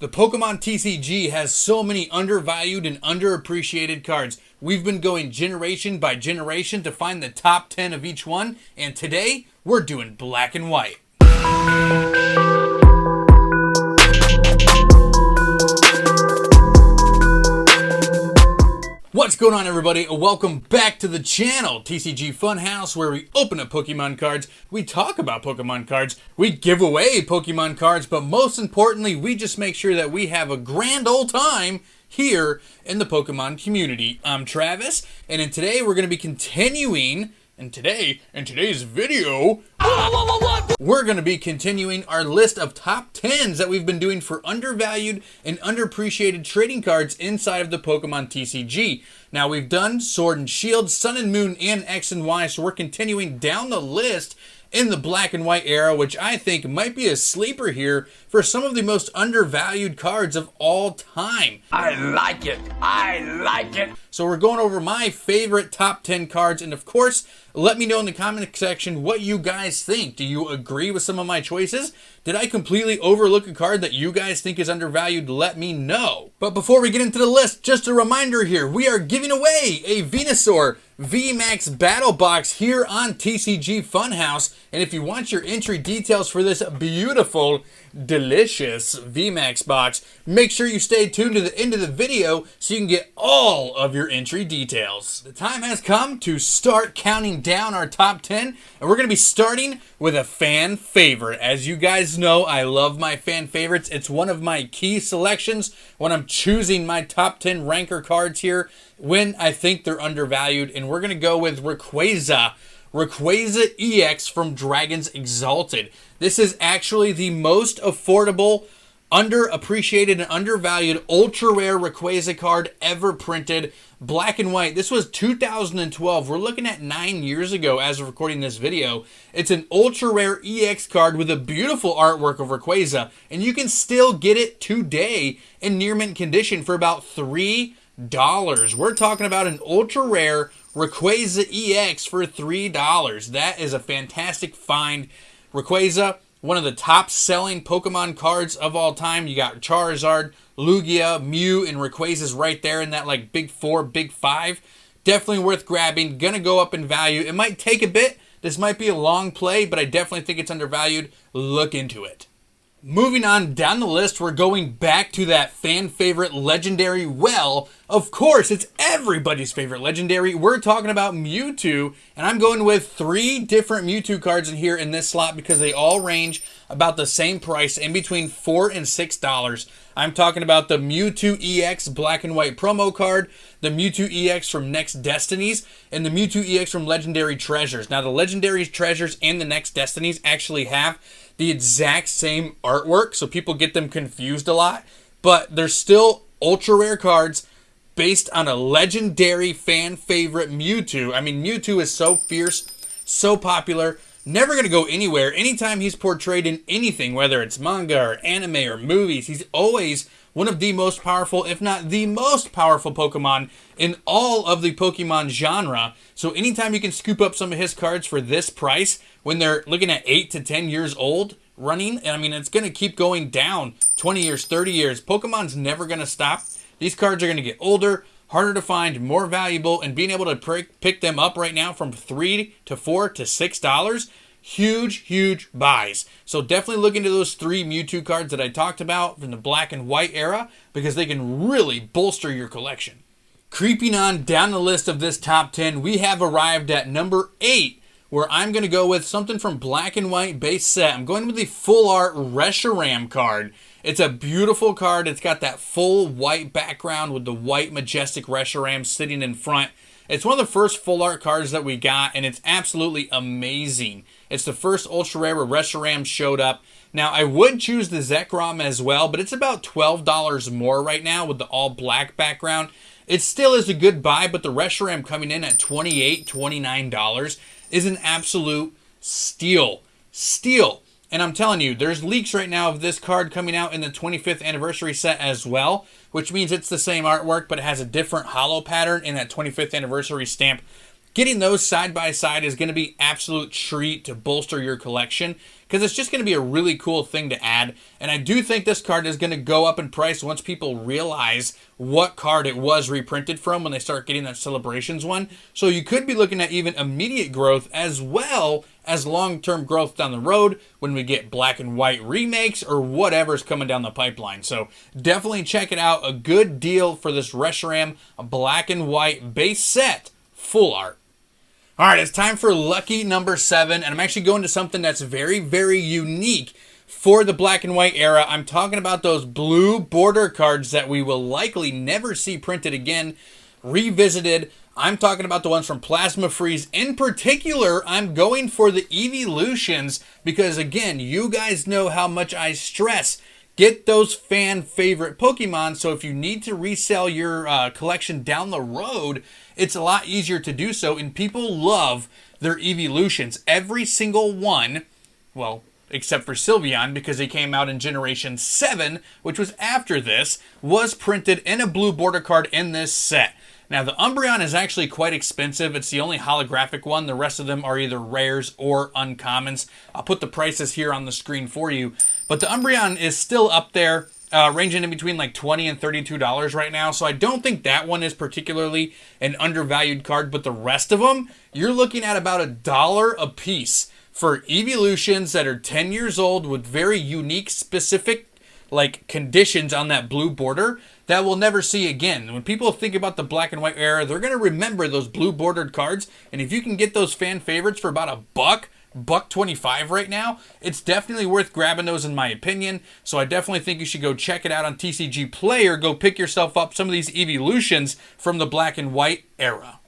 The Pokemon TCG has so many undervalued and underappreciated cards. We've been going generation by generation to find the top 10 of each one, and today we're doing black and white. What's going on, everybody? Welcome back to the channel, TCG Funhouse, where we open up Pokemon cards, we talk about Pokemon cards, we give away Pokemon cards, but most importantly, we just make sure that we have a grand old time here in the Pokemon community. I'm Travis, and today we're going to be continuing, in today's video, we're going to be continuing our list of top 10s that we've been doing for undervalued and underappreciated trading cards inside of the Pokemon TCG. Now, we've done Sword and Shield, Sun and Moon, and X and Y, so we're continuing down the list in the black and white era, which I think might be a sleeper here for some of the most undervalued cards of all time. I like it. I like it. So we're going over my favorite top 10 cards, and of course, let me know in the comment section what you guys think. Do you agree with some of my choices? Did I completely overlook a card that you guys think is undervalued? Let me know. But before we get into the list, just a reminder here, we are giving away a Venusaur VMAX Battle Box here on TCG Funhouse. And if you want your entry details for this beautiful, delicious VMAX box, make sure you stay tuned to the end of the video so you can get all of your entry details. The time has come to start counting down our top 10, and we're going to be starting with a fan favorite. As you guys know, I love my fan favorites. It's one of my key selections when I'm choosing my top 10 ranker cards here when I think they're undervalued, and we're going to go with Rayquaza EX from Dragons Exalted. This is actually the most affordable, underappreciated, and undervalued ultra rare Rayquaza card ever printed. Black and white. This was 2012. We're looking at 9 years ago as of recording this video. It's an ultra rare EX card with a beautiful artwork of Rayquaza, and you can still get it today in near mint condition for about $3. We're talking about an ultra rare Rayquaza EX for $3. That is a fantastic find. Rayquaza, one of the top selling Pokemon cards of all time. You got Charizard, Lugia, Mew, and Rayquaza's right there in that like big four, big five. Definitely worth grabbing. Gonna go up in value. It might take a bit. This might be a long play, but I definitely think it's undervalued. Look into it. Moving on down the list, we're going back to that fan favorite legendary. Well, of course, it's everybody's favorite legendary. We're talking about Mewtwo, and I'm going with 3 different Mewtwo cards in here in this slot because they all range about the same price, in between $4 and $6. I'm talking about the Mewtwo EX black and white promo card, the Mewtwo EX from Next Destinies, and the Mewtwo EX from Legendary Treasures. Now, the Legendary Treasures and the Next Destinies actually have the exact same artwork, so people get them confused a lot, but they're still ultra rare cards based on a legendary fan favorite Mewtwo. I mean, Mewtwo is so fierce, so popular, never going to go anywhere. Anytime he's portrayed in anything, whether it's manga or anime or movies, he's always one of the most powerful, if not the most powerful Pokemon in all of the Pokemon genre. So anytime you can scoop up some of his cards for this price, when they're looking at 8 to 10 years old running, I mean, it's going to keep going down 20 years, 30 years. Pokemon's never going to stop. These cards are going to get older, harder to find, more valuable, and being able to pick them up right now from $3 to $4 to $6, huge buys. So definitely look into those 3 Mewtwo cards that I talked about from the black and white era because they can really bolster your collection. Creeping on down the list of this top 10, we have arrived at number 8, where I'm going to go with something from black and white base set. I'm going with the full art Reshiram card. It's a beautiful card. It's got that full white background with the white majestic Reshiram sitting in front. It's one of the first full art cards that we got, and it's absolutely amazing. It's the first ultra rare where Reshiram showed up. Now, I would choose the Zekrom as well, but it's about $12 more right now with the all black background. It still is a good buy, but the Reshiram coming in at $28, $29 is an absolute steal. And I'm telling you, there's leaks right now of this card coming out in the 25th anniversary set as well, which means it's the same artwork, but it has a different holo pattern in that 25th anniversary stamp getting those side by side is going to be absolute treat to bolster your collection, because it's just going to be a really cool thing to add. And I do think this card is going to go up in price once people realize what card it was reprinted from when they start getting that Celebrations one. So you could be looking at even immediate growth as well as long-term growth down the road when we get black and white remakes or whatever's coming down the pipeline. So definitely check it out. A good deal for this Reshiram black and white base set, full art. All right, it's time for lucky number 7, and I'm actually going to something that's very, very unique for the black and white era. I'm talking about those blue border cards that we will likely never see printed again, revisited. I'm talking about the ones from Plasma Freeze. In particular, I'm going for the Eeveelutions because, again, you guys know how much I stress get those fan favorite Pokemon, so if you need to resell your collection down the road, it's a lot easier to do so, and people love their Eeveelutions. Every single one, well, except for Sylveon, because they came out in Generation 7, which was after this, was printed in a blue border card in this set. Now, the Umbreon is actually quite expensive. It's the only holographic one. The rest of them are either rares or uncommons. I'll put the prices here on the screen for you. But the Umbreon is still up there, ranging in between like $20 and $32 right now. So I don't think that one is particularly an undervalued card. But the rest of them, you're looking at about $1 a piece for Eeveelutions that are 10 years old with very unique, specific like conditions on that blue border that we'll never see again. When people think about the black and white era, they're going to remember those blue bordered cards. And if you can get those fan favorites for about $1.25 right now, it's definitely worth grabbing those in my opinion. So I definitely think you should go check it out on TCG Player. Go pick yourself up some of these Eeveelutions from the black and white era.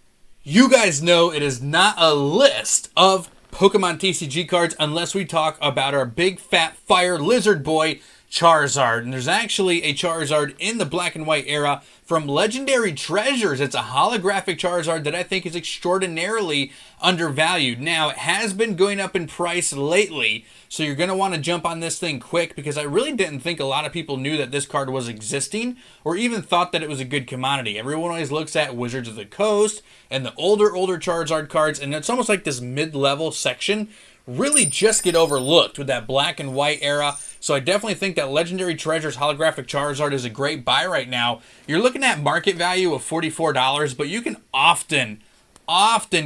You guys know it is not a list of Pokemon TCG cards unless we talk about our big fat fire lizard boy, Charizard. And there's actually a Charizard in the black and white era from Legendary Treasures. It's a holographic Charizard that I think is extraordinarily undervalued. Now, it has been going up in price lately, so you're going to want to jump on this thing quick, because I really didn't think a lot of people knew that this card was existing or even thought that it was a good commodity. Everyone always looks at Wizards of the Coast and the older Charizard cards, and it's almost like this mid-level section really just get overlooked with that black and white era. So I definitely think that Legendary Treasures holographic Charizard is a great buy right now. You're looking at market value of $44, but you can often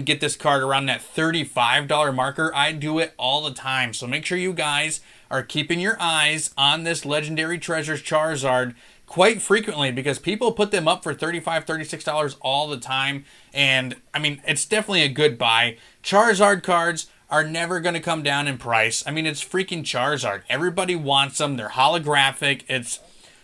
get this card around that $35 marker. I do it all the time. So make sure you guys are keeping your eyes on this Legendary Treasures Charizard quite frequently, because people put them up for $35, $36 all the time. And I mean, it's definitely a good buy. Charizard cards are never going to come down in price. I mean, it's freaking Charizard. Everybody wants them. They're holographic. It's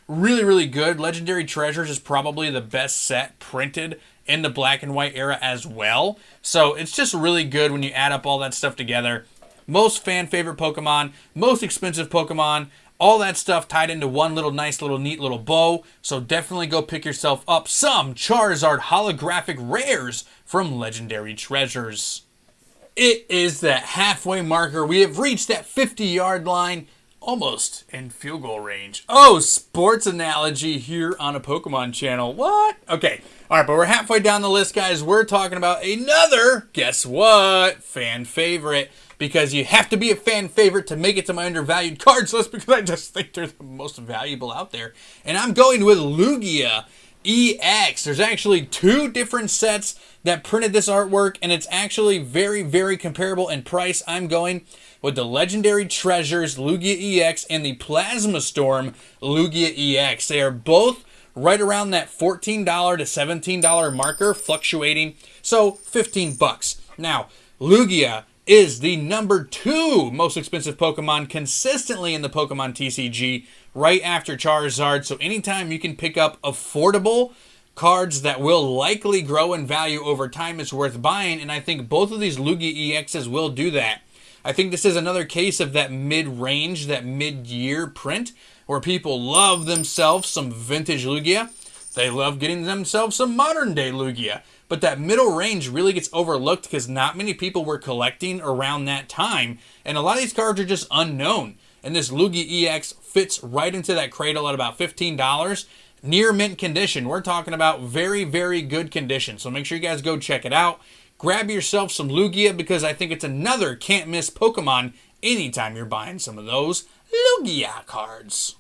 really, really good. Legendary Treasures is probably the best set printed in the black and white era as well. So it's just really good when you add up all that stuff together. Most fan favorite Pokemon, most expensive Pokemon, all that stuff tied into one little nice little neat little bow. So definitely go pick yourself up some Charizard holographic rares from Legendary Treasures. It is that halfway marker. We have reached that 50-yard line, almost in field goal range. Oh, sports analogy here on a Pokemon channel. What? Okay. All right, but we're halfway down the list, guys. We're talking about another, guess what, fan favorite. Because you have to be a fan favorite to make it to my undervalued cards list, because I just think they're the most valuable out there. And I'm going with Lugia EX. There's actually 2 different sets that printed this artwork, and it's actually very, very comparable in price. I'm going with the Legendary Treasures Lugia EX and the Plasma Storm Lugia EX. They are both right around that $14 to $17 marker, fluctuating, so $15. Now, Lugia is the number 2 most expensive Pokemon consistently in the Pokemon TCG, right after Charizard. So anytime you can pick up affordable cards that will likely grow in value over time, is worth buying, and I think both of these Lugia EXs will do that. I think this is another case of that mid-range, that mid-year print, where people love themselves some vintage Lugia. They love getting themselves some modern-day Lugia. But that middle range really gets overlooked because not many people were collecting around that time. And a lot of these cards are just unknown. And this Lugia EX fits right into that cradle at about $15. Near mint condition. We're talking about very, very good condition. So make sure you guys go check it out. grab yourself some Lugia because I think it's another can't miss Pokemon anytime you're buying some of those Lugia cards.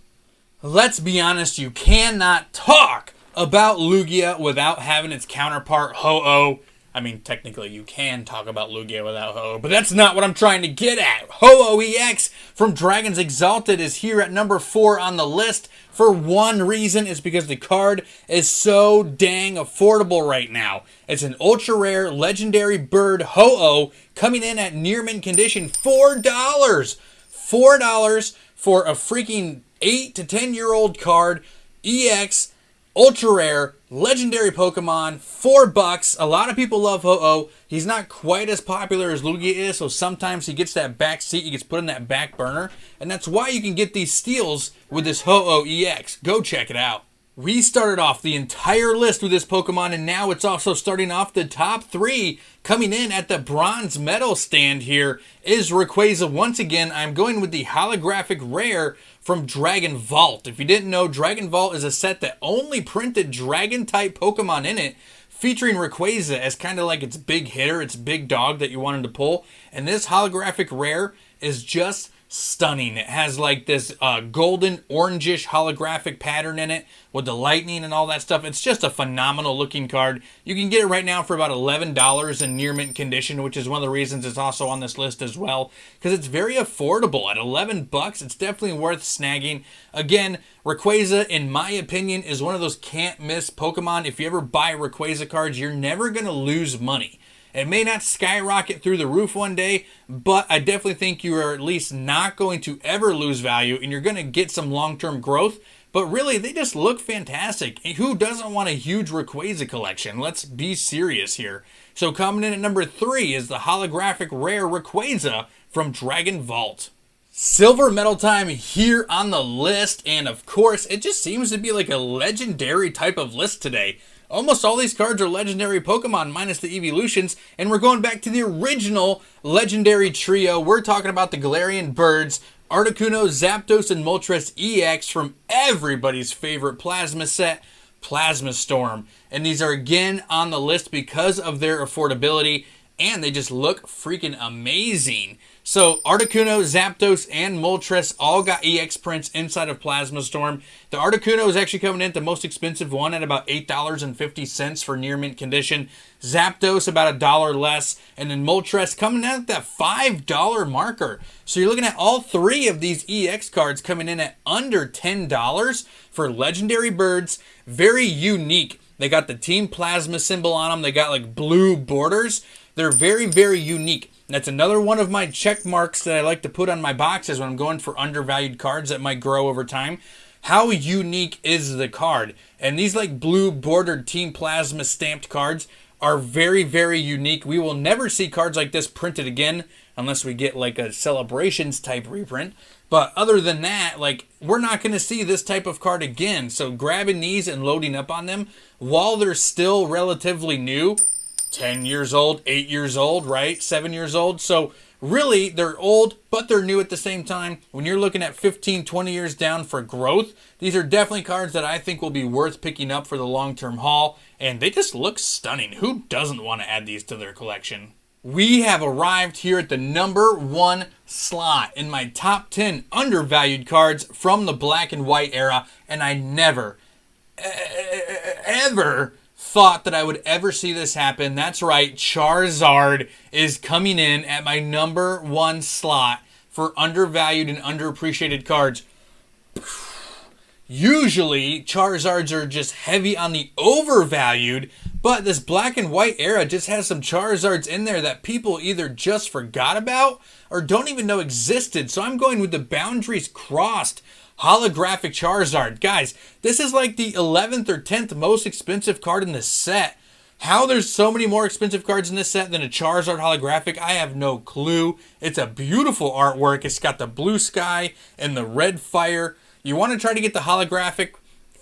Let's be honest, you cannot talk about Lugia without having its counterpart Ho-Oh. I mean, technically you can talk about Lugia without Ho-Oh, but that's not what I'm trying to get at. Ho-Oh EX from Dragons Exalted is here at number 4 on the list for one reason. It's because the card is so dang affordable right now. It's an ultra rare legendary bird Ho-Oh coming in at near mint condition, $4. $4 for a freaking 8 to 10-year-old card, EX, ultra rare, legendary Pokemon, $4. A lot of people love Ho-Oh. He's not quite as popular as Lugia is, so sometimes he gets that back seat, he gets put in that back burner, and that's why you can get these steals with this Ho-Oh EX. Go check it out. We started off the entire list with this Pokemon, and now it's also starting off the top 3. Coming in at the bronze medal stand here is Rayquaza. Once again, I'm going with the holographic rare from Dragon Vault. If you didn't know, Dragon Vault is a set that only printed Dragon-type Pokemon in it, featuring Rayquaza as kind of like its big hitter, its big dog that you wanted to pull. And this holographic rare is just stunning. It has like this golden orangish holographic pattern in it with the lightning and all that stuff. It's just a phenomenal looking card. You can get it right now for about $11 in near mint condition, which is one of the reasons it's also on this list as well, because it's very affordable. At $11, it's definitely worth snagging. Again, Rayquaza, in my opinion, is one of those can't miss Pokemon. If you ever buy Rayquaza cards, you're never going to lose money. It may not skyrocket through the roof one day, but I definitely think you are at least not going to ever lose value, and you're going to get some long-term growth. But really, they just look fantastic. Who doesn't want a huge Rayquaza collection? Let's be serious here. So coming in at number 3 is the holographic rare Rayquaza from Dragon Vault. Silver medal time here on the list, and of course, it just seems to be like a legendary type of list today. Almost all these cards are legendary Pokemon minus the Eeveelutions, and we're going back to the original legendary trio. We're talking about the Galarian Birds, Articuno, Zapdos, and Moltres EX from everybody's favorite plasma set, Plasma Storm. And these are again on the list because of their affordability, and they just look freaking amazing. So Articuno, Zapdos, and Moltres all got EX prints inside of Plasma Storm. The Articuno is actually coming in at the most expensive one at about $8.50 for near mint condition. Zapdos about $1 less. And then Moltres coming in at that $5 marker. So you're looking at all 3 of these EX cards coming in at under $10 for legendary birds. Very unique. They got the Team Plasma symbol on them. They got like blue borders. They're very, very unique. That's another one of my check marks that I like to put on my boxes when I'm going for undervalued cards that might grow over time. How unique is the card? And these like blue bordered Team Plasma stamped cards are very, very unique. We will never see cards like this printed again unless we get like a Celebrations type reprint. But other than that, like, we're not going to see this type of card again. So grabbing these and loading up on them while they're still relatively new, 10 years old, 8 years old, right? 7 years old. So really, they're old, but they're new at the same time. When you're looking at 15, 20 years down for growth, these are definitely cards that I think will be worth picking up for the long-term haul. And they just look stunning. Who doesn't want to add these to their collection? We have arrived here at the number 1 slot in my top 10 undervalued cards from the black and white era. And I never, ever thought that I would ever see this happen. That's right, Charizard is coming in at my number 1 slot for undervalued and underappreciated cards. Usually, Charizards are just heavy on the overvalued, but this black and white era just has some Charizards in there that people either just forgot about or don't even know existed. So I'm going with the boundaries crossed holographic Charizard. Guys, this is like the 11th or 10th most expensive card in this set. How there's so many more expensive cards in this set than a Charizard holographic, I have no clue. It's a beautiful artwork. It's got the blue sky and the red fire. You want to try to get the holographic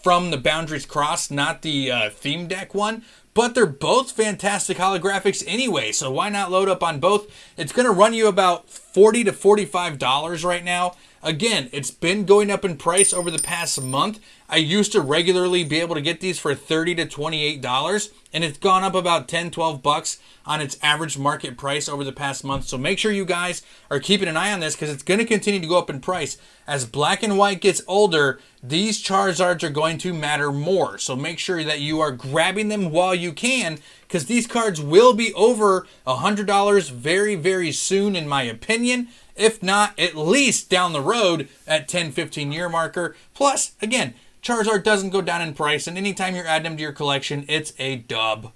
from the Boundaries Crossed, not the theme deck one. But they're both fantastic holographics anyway, so why not load up on both? It's going to run you about $40 to $45 right now. Again, it's been going up in price over the past month. I used to regularly be able to get these for $30 to $28, and it's gone up about 10, 12 bucks on its average market price over the past month. So make sure you guys are keeping an eye on this because it's going to continue to go up in price. As Black and White gets older, these Charizards are going to matter more. So make sure that you are grabbing them while you can because these cards will be over $100 very, very soon in my opinion. If not, at least down the road at 10, 15 year marker. Plus, again, Charizard doesn't go down in price, and anytime you're adding them to your collection, it's a dub.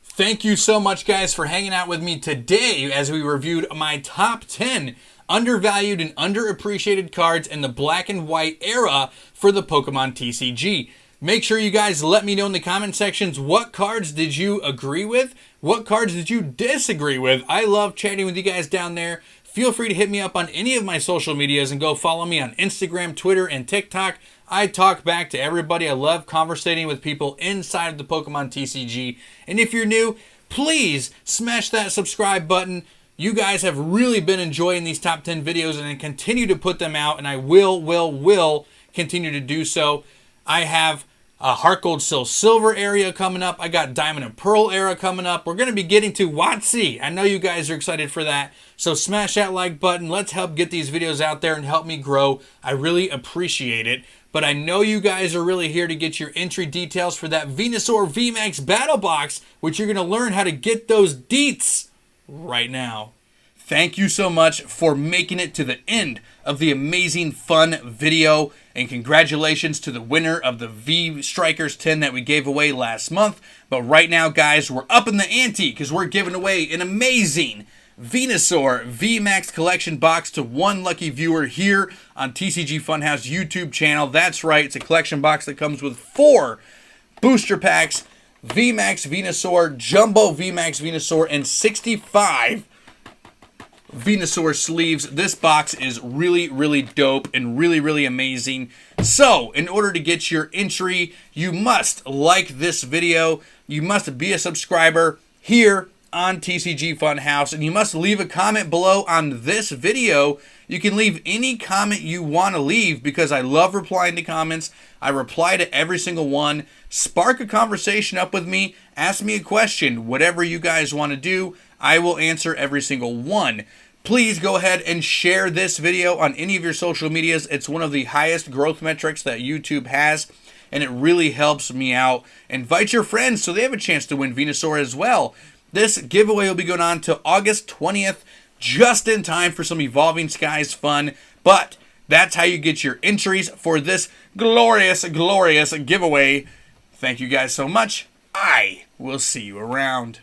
Thank you so much, guys, for hanging out with me today as we reviewed my top 10 undervalued and underappreciated cards in the Black and White era for the Pokemon TCG. Make sure you guys let me know in the comment sections what cards did you agree with, what cards did you disagree with. I love chatting with you guys down there. Feel free to hit me up on any of my social medias and go follow me on Instagram, Twitter, and TikTok. I talk back to everybody. I love conversating with people inside of the Pokemon TCG. And if you're new, please smash that subscribe button. You guys have really been enjoying these top 10 videos and I continue to put them out, and I will continue to do so. I have a Heart Gold Silver area coming up. I got Diamond and Pearl era coming up. We're going to be getting to WotC. I know you guys are excited for that. So smash that like button. Let's help get these videos out there and help me grow. I really appreciate it. But I know you guys are really here to get your entry details for that Venusaur VMAX Battle Box, which you're going to learn how to get those deets right now. Thank you so much for making it to the end of the amazing fun video, and congratulations to the winner of the V Strikers 10 that we gave away last month. But right now, guys, we're up in the ante because we're giving away an amazing Venusaur VMAX collection box to one lucky viewer here on TCG Funhouse YouTube channel. That's right, it's a collection box that comes with 4 booster packs, VMAX Venusaur, Jumbo VMAX Venusaur, and 65 Venusaur sleeves. This box is really dope and really amazing. So, in order to get your entry, you must like this video, you must be a subscriber here on TCG Funhouse, and you must leave a comment below on this video. You can leave any comment you want to leave because I love replying to comments. I reply to every single one. Spark a conversation up with me. Ask me a question. Whatever you guys want to do, I will answer every single one. Please go ahead and share this video on any of your social medias. It's one of the highest growth metrics that YouTube has, and it really helps me out. Invite your friends so they have a chance to win Venusaur as well. This giveaway will be going on till August 20th, just in time for some Evolving Skies fun. But that's how you get your entries for this glorious giveaway. Thank you guys so much. I will see you around.